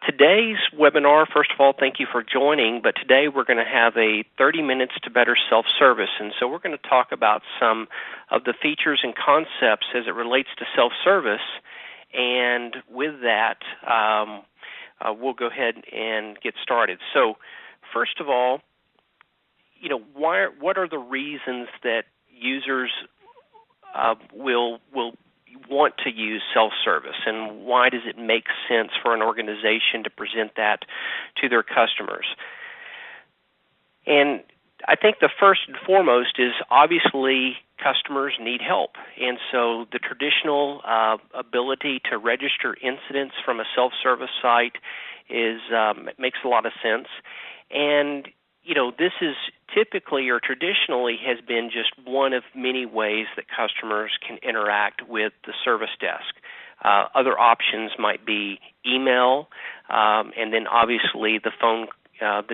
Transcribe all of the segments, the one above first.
Today's webinar, first of all, thank you for joining, but today we're going to have a 30 minutes to better self-service, and so we're going to talk about some of the features and concepts as it relates to self-service, and with that, we'll go ahead and get started. So, first of all, what are the reasons that users will want to use self-service, and why does it make sense for an organization to present that to their customers? And I think the first and foremost is obviously customers need help, and so the traditional ability to register incidents from a self-service site makes a lot of sense. And this is typically or traditionally has been just one of many ways that customers can interact with the service desk. Other options might be email, and then obviously the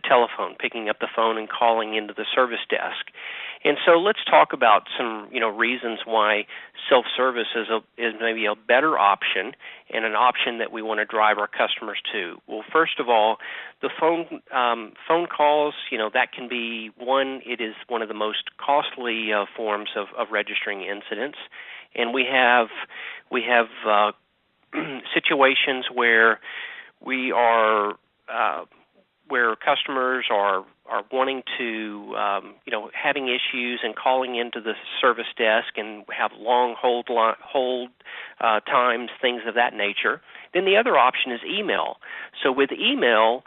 telephone, picking up the phone and calling into the service desk. And so let's talk about some reasons why self-service is maybe a better option and an option that we want to drive our customers to. Well, first of all, the phone calls, that can be one. It is one of the most costly forms of registering incidents, and we have situations where we are where customers are wanting to, having issues and calling into the service desk and have long hold times, things of that nature. Then the other option is email. So with email,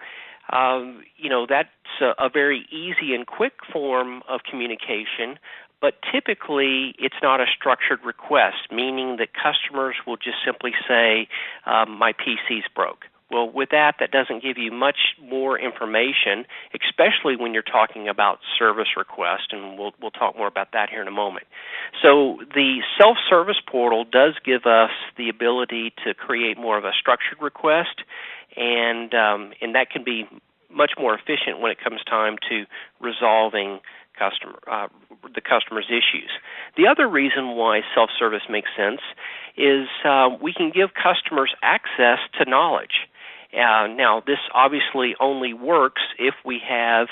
that's a very easy and quick form of communication, but typically it's not a structured request, meaning that customers will just simply say, my PC's broke. Well, with that doesn't give you much more information, especially when you're talking about service request, and we'll talk more about that here in a moment. So the self-service portal does give us the ability to create more of a structured request, and that can be much more efficient when it comes time to resolving the customer's issues. The other reason why self-service makes sense is we can give customers access to knowledge. Now, this obviously only works if we have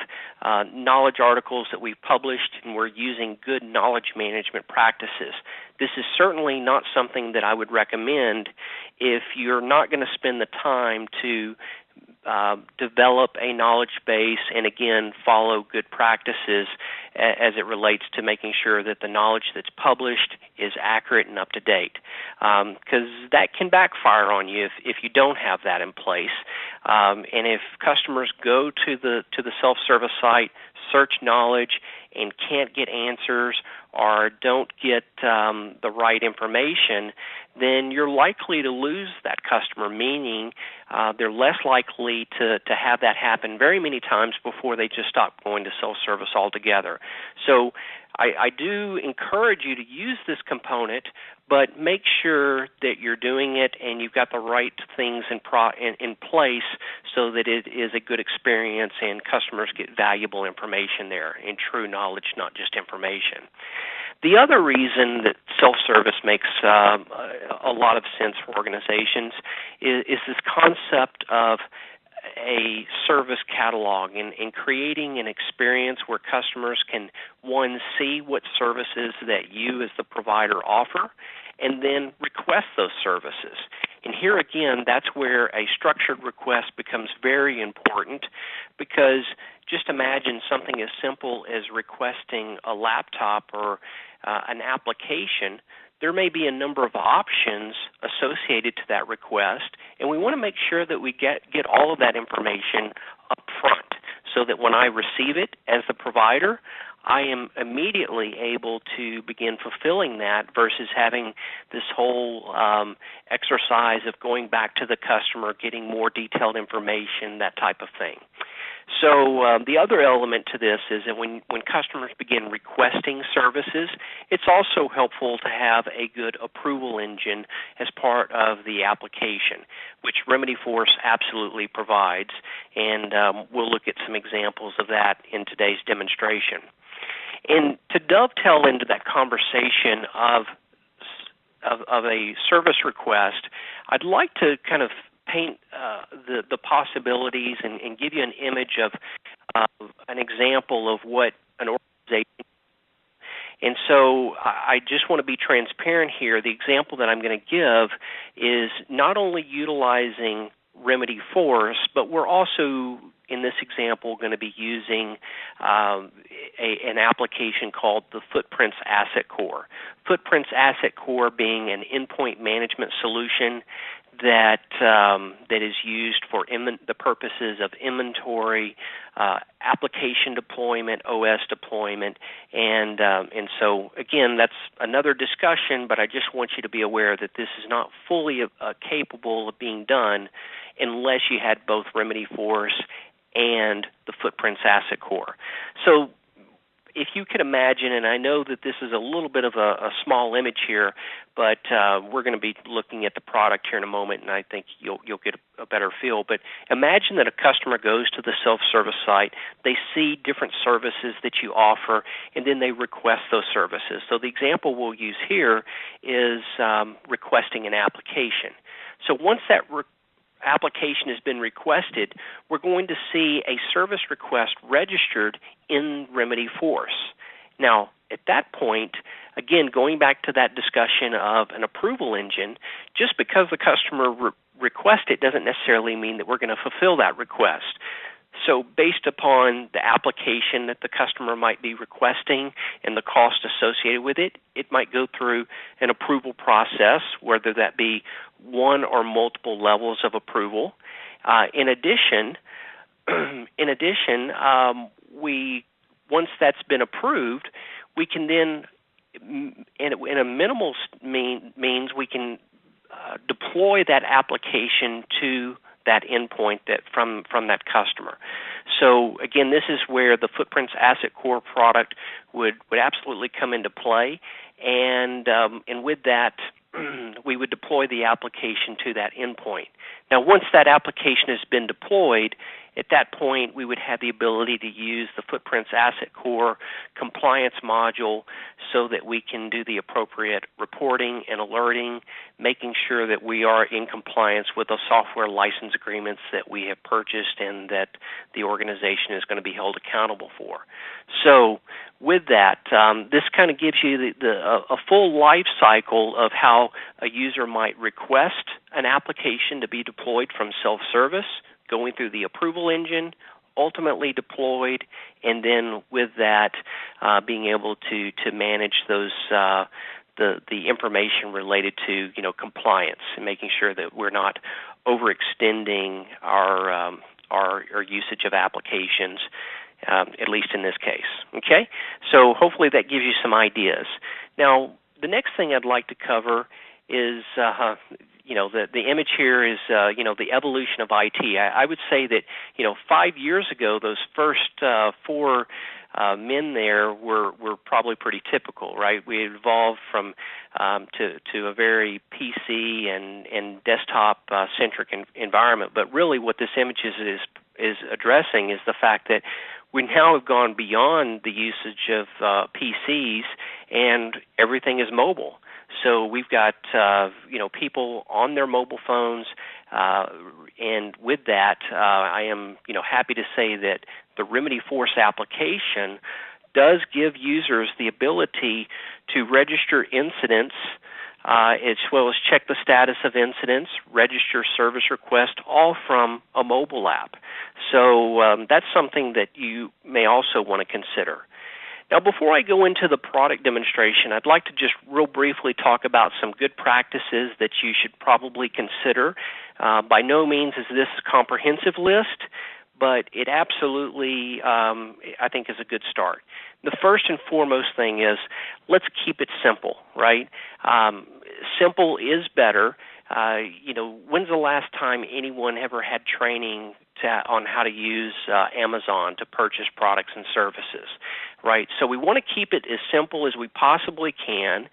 knowledge articles that we've published and we're using good knowledge management practices. This is certainly not something that I would recommend if you're not going to spend the time to develop a knowledge base and, again, follow good practices as it relates to making sure that the knowledge that's published is accurate and up to date, because that can backfire on you if you don't have that in place. And if customers go to the self-service site, search knowledge, and can't get answers or don't get the right information, then you're likely to lose that customer, meaning they're less likely to have that happen very many times before they just stop going to self-service altogether. So I do encourage you to use this component, but make sure that you're doing it and you've got the right things in place so that it is a good experience and customers get valuable information there and true knowledge, not just information. The other reason that self-service makes a lot of sense for organizations is this concept of a service catalog and creating an experience where customers can, one, see what services that you as the provider offer, and then request those services. And here again, that's where a structured request becomes very important, because just imagine something as simple as requesting a laptop or an application. There may be a number of options associated to that request, and we want to make sure that we get all of that information up front so that when I receive it as the provider, I am immediately able to begin fulfilling that versus having this whole exercise of going back to the customer, getting more detailed information, that type of thing. So the other element to this is that when customers begin requesting services, it's also helpful to have a good approval engine as part of the application, which Remedyforce absolutely provides, and we'll look at some examples of that in today's demonstration. And to dovetail into that conversation of a service request, I'd like to kind of paint the possibilities and give you an image of an example of what an organization. And so I just want to be transparent here. The example that I'm going to give is not only utilizing Remedyforce, but we're also, in this example, going to be using an application called the Footprints Asset Core. Footprints Asset Core being an endpoint management solution that is used for the purposes of inventory, application deployment, OS deployment, and so again, that's another discussion. But I just want you to be aware that this is not fully capable of being done unless you had both Remedyforce and the Footprints Asset Core. So if you could imagine, and I know that this is a little bit of a small image here, but we're going to be looking at the product here in a moment, and I think you'll get a better feel. But imagine that a customer goes to the self-service site, they see different services that you offer, and then they request those services. So the example we'll use here is requesting an application. So once that application has been requested, we're going to see a service request registered in Remedyforce. Now, at that point, again, going back to that discussion of an approval engine, just because the customer requests it doesn't necessarily mean that we're going to fulfill that request. So based upon the application that the customer might be requesting and the cost associated with it, it might go through an approval process, whether that be one or multiple levels of approval. In addition, once that's been approved, we can then, in a minimal means, we can deploy that application to that endpoint from that customer. So again, this is where the Footprints Asset Core product would absolutely come into play, and with that, we would deploy the application to that endpoint. Now, once that application has been deployed, at that point, we would have the ability to use the Footprints Asset Core compliance module so that we can do the appropriate reporting and alerting, making sure that we are in compliance with the software license agreements that we have purchased and that the organization is going to be held accountable for. So with that, this kind of gives you a full life cycle of how a user might request an application to be deployed from self-service, going through the approval engine, ultimately deployed, and then with that, being able to manage those the information related to compliance and making sure that we're not overextending our usage of applications, at least in this case. Okay, so hopefully that gives you some ideas. Now, the next thing I'd like to cover is the image here is the evolution of IT. I would say that 5 years ago, those first four men there were probably pretty typical, right? We evolved from to a very PC and desktop centric environment. But really, what this image is addressing is the fact that we now have gone beyond the usage of PCs, and everything is mobile. So we've got people on their mobile phones, and with that, I am happy to say that the Remedyforce application does give users the ability to register incidents, as well as check the status of incidents, register service requests, all from a mobile app. So that's something that you may also want to consider. Now, before I go into the product demonstration, I'd like to just real briefly talk about some good practices that you should probably consider. By no means is this a comprehensive list, but it absolutely, I think, is a good start. The first and foremost thing is let's keep it simple, right? Simple is better. When's the last time anyone ever had training on how to use Amazon to purchase products and services, right? So we want to keep it as simple as we possibly can,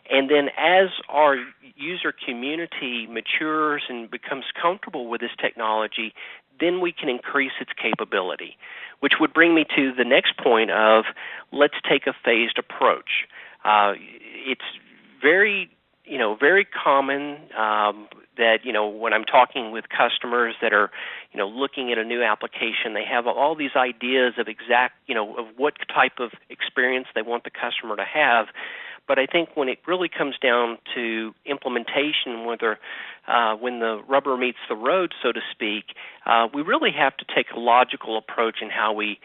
and then as our user community matures and becomes comfortable with this technology, then we can increase its capability, which would bring me to the next point of let's take a phased approach. It's very very common that, when I'm talking with customers that are, looking at a new application, they have all these ideas of of what type of experience they want the customer to have. But I think when it really comes down to implementation, when the rubber meets the road, so to speak, we really have to take a logical approach in how we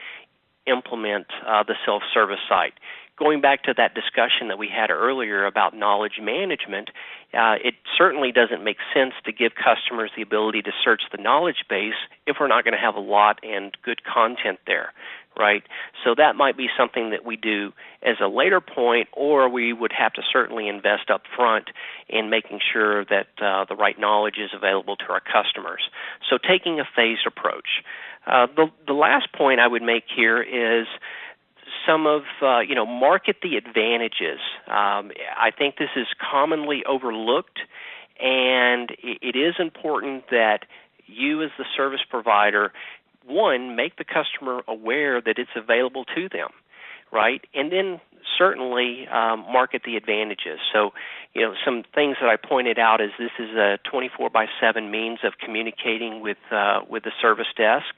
implement the self-service site. Going back to that discussion that we had earlier about knowledge management, it certainly doesn't make sense to give customers the ability to search the knowledge base if we're not going to have a lot and good content there, right? So that might be something that we do as a later point, or we would have to certainly invest up front in making sure that the right knowledge is available to our customers. So taking a phased approach. The last point I would make here is some of, market the advantages. I think this is commonly overlooked, and it is important that you as the service provider, one, make the customer aware that it's available to them, right? And then certainly market the advantages. So, some things that I pointed out is this is a 24/7 means of communicating with the service desk.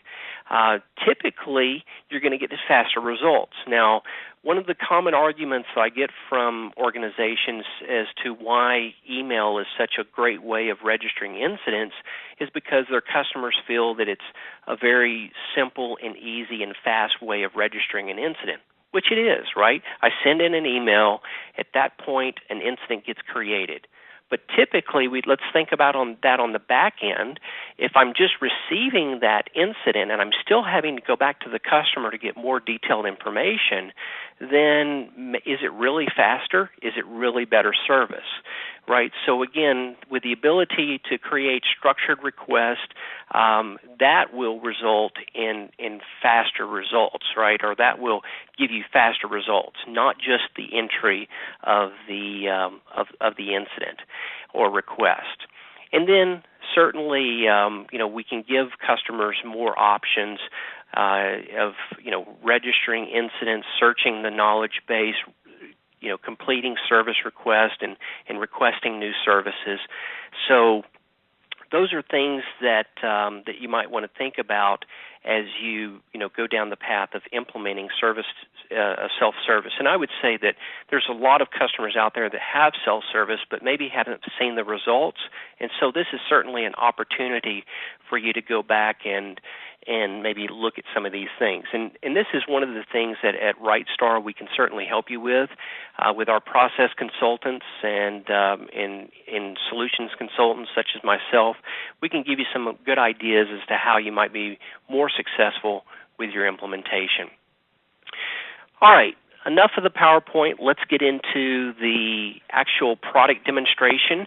Typically, you're going to get faster results. Now, one of the common arguments I get from organizations as to why email is such a great way of registering incidents is because their customers feel that it's a very simple and easy and fast way of registering an incident, which it is, right? I send in an email. At that point, an incident gets created. But typically, let's think about that on the back end. If I'm just receiving that incident and I'm still having to go back to the customer to get more detailed information, then is it really faster? Is it really better service? Right? So again, with the ability to create structured requests, that will result in faster results, right? Or that will give you faster results, not just the entry of the incident or request. And then certainly, we can give customers more options of registering incidents, searching the knowledge base, completing service requests and requesting new services. So those are things that you might want to think about as you go down the path of implementing self-service. And I would say that there's a lot of customers out there that have self-service but maybe haven't seen the results. And so this is certainly an opportunity for you to go back and maybe look at some of these things. And this is one of the things that at RightStar we can certainly help you with our process consultants and in solutions consultants such as myself. We can give you some good ideas as to how you might be more successful with your implementation. All right, enough of the PowerPoint. Let's get into the actual product demonstration.